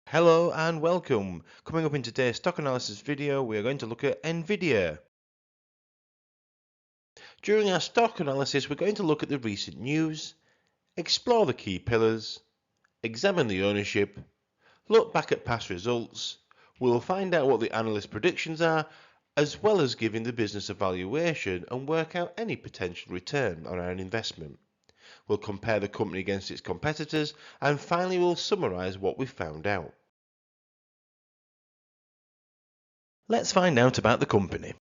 Hello and welcome. Coming up in today's stock analysis video, we are going to look at Nvidia. During our stock analysis, we're going to look at the recent news, explore the key pillars, examine the ownership, look back at past results. We'll find out what the analyst predictions are, as well as giving the business a valuation and work out any potential return on our investment. We'll compare the company against its competitors, and finally we'll summarize what we found out. Let's find out about the company.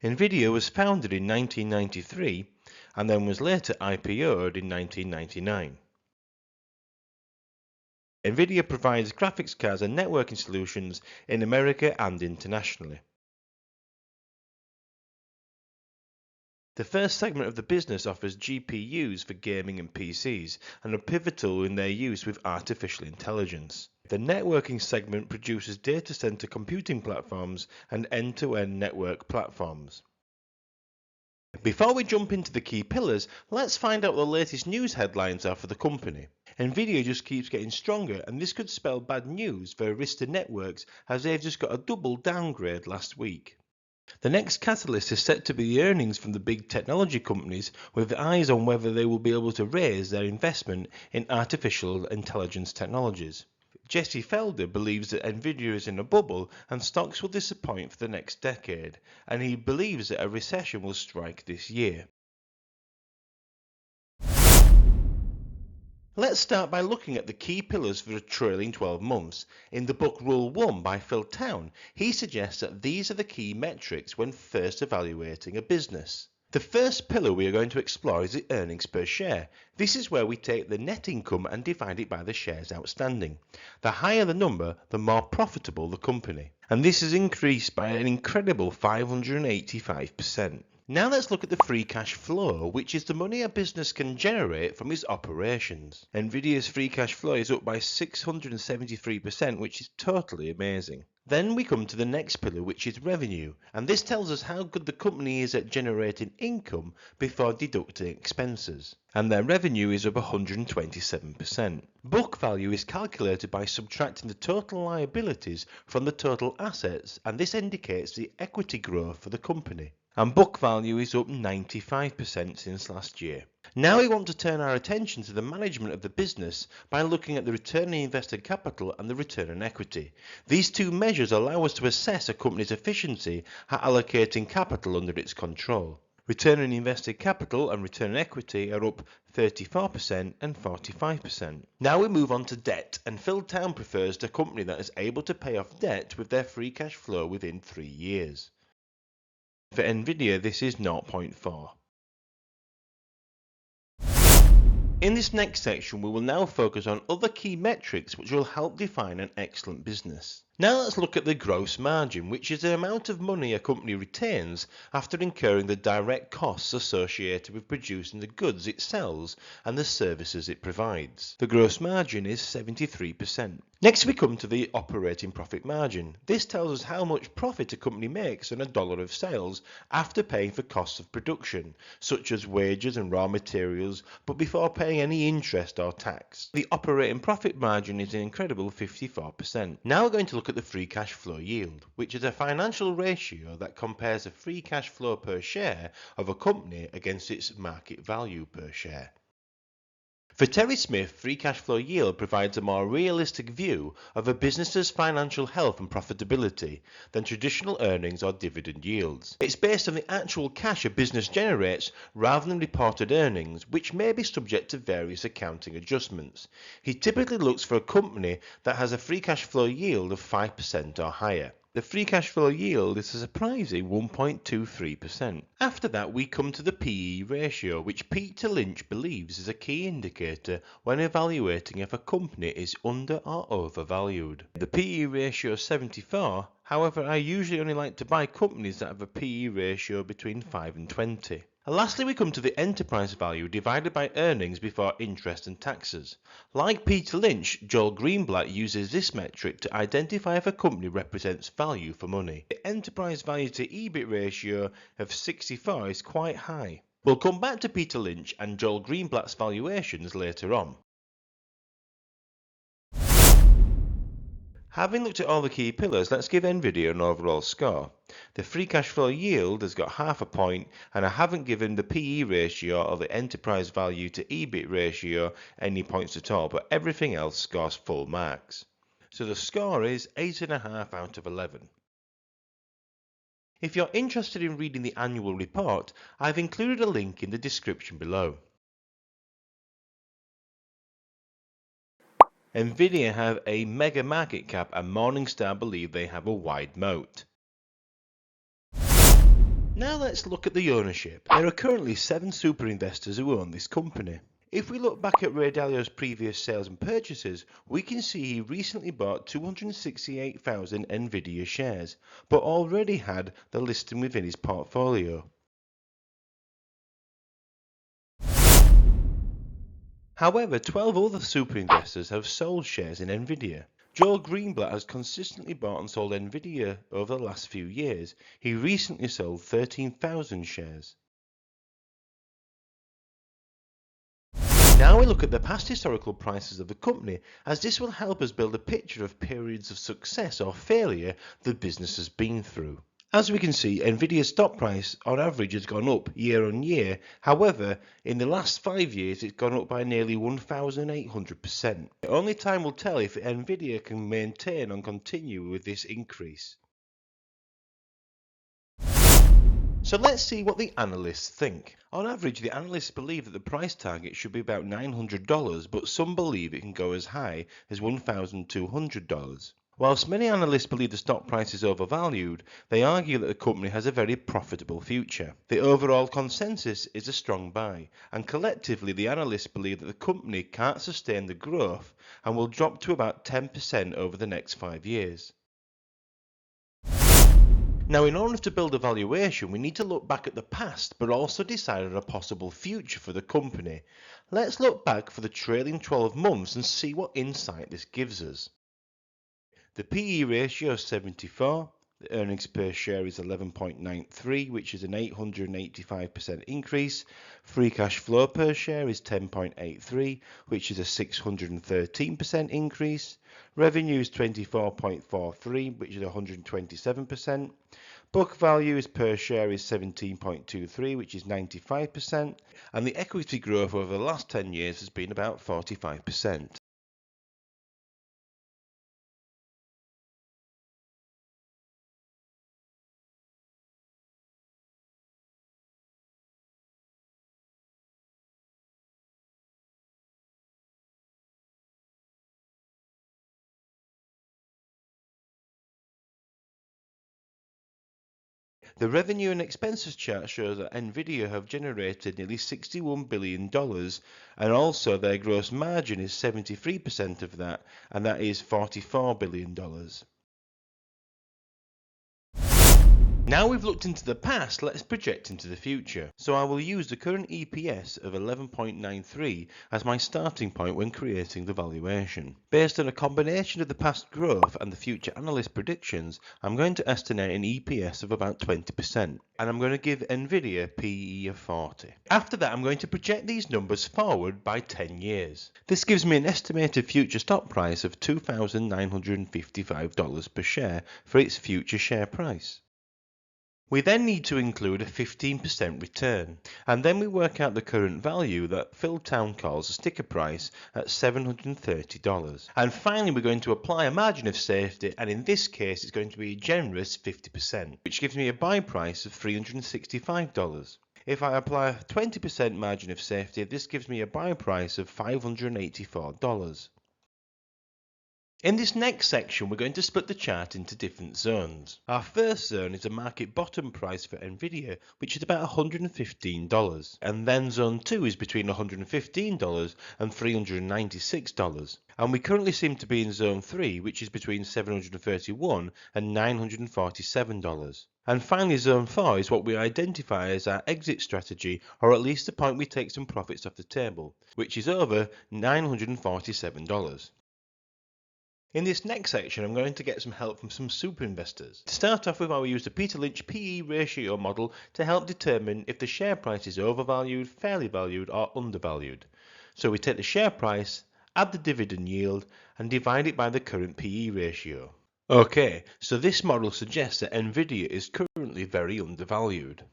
Nvidia was founded in 1993 and then was later IPO'd in 1999. Nvidia provides graphics cards and networking solutions in America and internationally. The first segment of the business offers GPUs for gaming and PCs and are pivotal in their use with artificial intelligence. The networking segment produces data center computing platforms and end-to-end network platforms. Before we jump into the key pillars, let's find out what the latest news headlines are for the company. Nvidia just keeps getting stronger, and this could spell bad news for Arista Networks as they've just got a double downgrade last week. The next catalyst is set to be the earnings from the big technology companies, with eyes on whether they will be able to raise their investment in artificial intelligence technologies. Jesse Felder believes that Nvidia is in a bubble and stocks will disappoint for the next decade, and he believes that a recession will strike this year. Let's start by looking at the key pillars for the trailing 12 months. In the book Rule 1 by Phil Town, he suggests that these are the key metrics when first evaluating a business. The first pillar we are going to explore is the earnings per share. This is where we take the net income and divide it by the shares outstanding. The higher the number, the more profitable the company. And this has increased by an incredible 585%. Now let's look at the free cash flow, which is the money a business can generate from its operations. Nvidia's free cash flow is up by 673%, which is totally amazing. Then we come to the next pillar, which is revenue, and this tells us how good the company is at generating income before deducting expenses. And their revenue is up 127%. Book value is calculated by subtracting the total liabilities from the total assets, and this indicates the equity growth for the company. And book value is up 95% since last year. Now we want to turn our attention to the management of the business by looking at the return on invested capital and the return on equity. These two measures allow us to assess a company's efficiency at allocating capital under its control. Return on invested capital and return on equity are up 34% and 45%. Now we move on to debt, and Phil Town prefers a company that is able to pay off debt with their free cash flow within 3 years. For Nvidia, this is 0.4. In this next section, we will now focus on other key metrics which will help define an excellent business. Now let's look at the gross margin, which is the amount of money a company retains after incurring the direct costs associated with producing the goods it sells and the services it provides. The gross margin is 73%. Next we come to the operating profit margin. This tells us how much profit a company makes on $1 of sales after paying for costs of production, such as wages and raw materials, but before paying any interest or tax. The operating profit margin is an incredible 54%. Now we're going to look at the free cash flow yield, which is a financial ratio that compares the free cash flow per share of a company against its market value per share. For Terry Smith, free cash flow yield provides a more realistic view of a business's financial health and profitability than traditional earnings or dividend yields. It's based on the actual cash a business generates rather than reported earnings, which may be subject to various accounting adjustments. He typically looks for a company that has a free cash flow yield of 5% or higher. The free cash flow yield is a surprising 1.23%. After that, we come to the PE ratio, which Peter Lynch believes is a key indicator when evaluating if a company is under or overvalued. The PE ratio is 74, however, I usually only like to buy companies that have a PE ratio between 5 and 20. And lastly, we come to the enterprise value divided by earnings before interest and taxes. Like Peter Lynch, Joel Greenblatt uses this metric to identify if a company represents value for money. The enterprise value to EBIT ratio of 64 is quite high. We'll come back to Peter Lynch and Joel Greenblatt's valuations later on. Having looked at all the key pillars, let's give Nvidia an overall score. The free cash flow yield has got half a point, and I haven't given the PE ratio or the enterprise value to EBIT ratio any points at all, but everything else scores full marks. So the score is 8.5 out of 11. If you're interested in reading the annual report, I've included a link in the description below. Nvidia have a mega market cap and Morningstar believe they have a wide moat. Now let's look at the ownership. There are currently 7 super investors who own this company. If we look back at Ray Dalio's previous sales and purchases, we can see he recently bought 268,000 Nvidia shares, but already had the listing within his portfolio. However, 12 other super investors have sold shares in Nvidia. Joe Greenblatt has consistently bought and sold Nvidia over the last few years. He recently sold 13,000 shares. Now we look at the past historical prices of the company, as this will help us build a picture of periods of success or failure the business has been through. As we can see, Nvidia's stock price on average has gone up year on year. However, in the last 5 years it's gone up by nearly 1,800%. Only time will tell if Nvidia can maintain and continue with this increase. So let's see what the analysts think. On average, the analysts believe that the price target should be about $900, but some believe it can go as high as $1,200. Whilst many analysts believe the stock price is overvalued, they argue that the company has a very profitable future. The overall consensus is a strong buy, and collectively the analysts believe that the company can't sustain the growth and will drop to about 10% over the next 5 years. Now, in order to build a valuation, we need to look back at the past, but also decide on a possible future for the company. Let's look back for the trailing 12 months and see what insight this gives us. The PE ratio is 74, the earnings per share is 11.93, which is an 885% increase. Free cash flow per share is 10.83, which is a 613% increase. Revenue is 24.43, which is 127%. Book value per share is 17.23, which is 95%. And the equity growth over the last 10 years has been about 45%. The revenue and expenses chart shows that Nvidia have generated nearly $61 billion, and also their gross margin is 73% of that, and that is $44 billion. Now we've looked into the past, let's project into the future. So I will use the current EPS of 11.93 as my starting point when creating the valuation. Based on a combination of the past growth and the future analyst predictions, I'm going to estimate an EPS of about 20%, and I'm going to give Nvidia PE of 40. After that, I'm going to project these numbers forward by 10 years. This gives me an estimated future stock price of $2,955 per share for its future share price. We then need to include a 15% return, and then we work out the current value that Phil Town calls a sticker price at $730. And finally we're going to apply a margin of safety, and in this case it's going to be a generous 50%, which gives me a buy price of $365. If I apply a 20% margin of safety, this gives me a buy price of $584. In this next section, we're going to split the chart into different zones. Our first zone is a market bottom price for Nvidia, which is about $115, and then zone 2 is between $115 and $396, and we currently seem to be in zone 3, which is between $731 and $947. And finally, zone 4 is what we identify as our exit strategy, or at least the point we take some profits off the table, which is over $947. In this next section, I'm going to get some help from some super investors. To start off with, I will use the Peter Lynch PE ratio model to help determine if the share price is overvalued, fairly valued, or undervalued. So we take the share price add the dividend yield, and divide it by the current PE ratio. Okay, so this model suggests that Nvidia is currently very undervalued.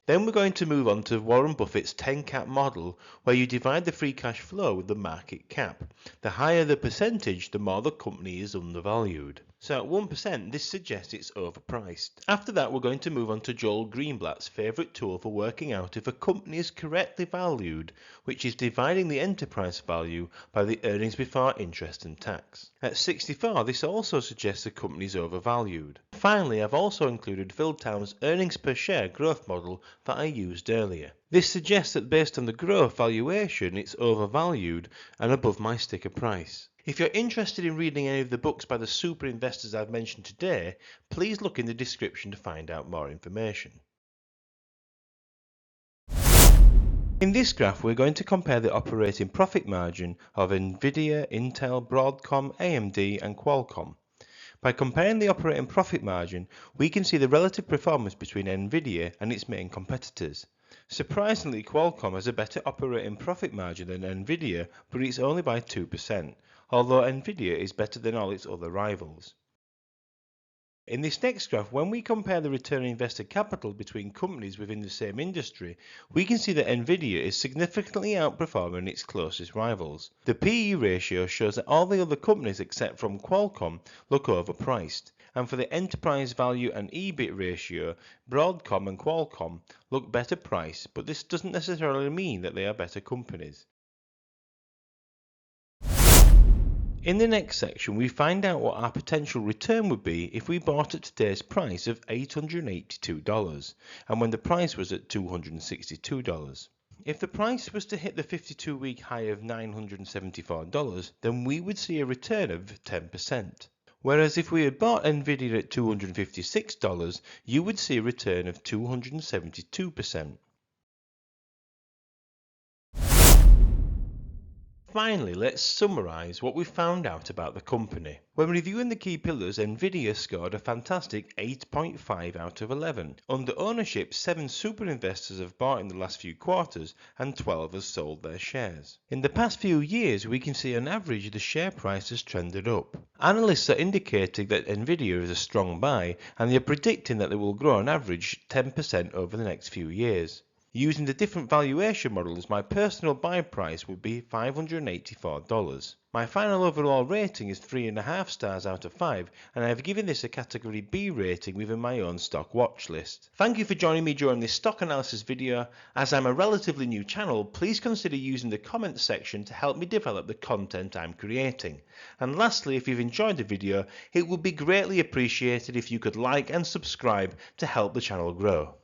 Then we're going to move on to Warren Buffett's 10 cap model, where you divide the free cash flow with the market cap. The higher the percentage, the more the company is undervalued. So at 1%, this suggests it's overpriced. After that, we're going to move on to Joel Greenblatt's favourite tool for working out if a company is correctly valued, which is dividing the enterprise value by the earnings before interest and tax. At 64, this also suggests the company is overvalued. Finally, I've also included Phil Town's earnings per share growth model that I used earlier. This suggests that based on the growth valuation, it's overvalued and above my sticker price. If you're interested in reading any of the books by the super investors I've mentioned today, please look in the description to find out more information. In this graph, we're going to compare the operating profit margin of Nvidia, Intel, Broadcom, AMD and Qualcomm. By comparing the operating profit margin, we can see the relative performance between Nvidia and its main competitors. Surprisingly, Qualcomm has a better operating profit margin than Nvidia, but it's only by 2%, although Nvidia is better than all its other rivals. In this next graph, when we compare the return on invested capital between companies within the same industry, we can see that Nvidia is significantly outperforming its closest rivals. The PE ratio shows that all the other companies except from Qualcomm look overpriced, and for the enterprise value and EBIT ratio, Broadcom and Qualcomm look better priced, but this doesn't necessarily mean that they are better companies. In the next section, we find out what our potential return would be if we bought at today's price of $882 and when the price was at $262. If the price was to hit the 52-week high of $974, then we would see a return of 10%. Whereas if we had bought Nvidia at $256, you would see a return of 272%. Finally, let's summarise what we found out about the company. When reviewing the key pillars, Nvidia scored a fantastic 8.5 out of 11. Under ownership, 7 super investors have bought in the last few quarters and 12 have sold their shares. In the past few years, we can see on average the share price has trended up. Analysts are indicating that Nvidia is a strong buy and they are predicting that they will grow on average 10% over the next few years. Using the different valuation models, my personal buy price would be $584. My final overall rating is 3.5 stars out of 5, and I have given this a category B rating within my own stock watch list. Thank you for joining me during this stock analysis video. As I'm a relatively new channel, please consider using the comments section to help me develop the content I'm creating. And lastly, if you've enjoyed the video, it would be greatly appreciated if you could like and subscribe to help the channel grow.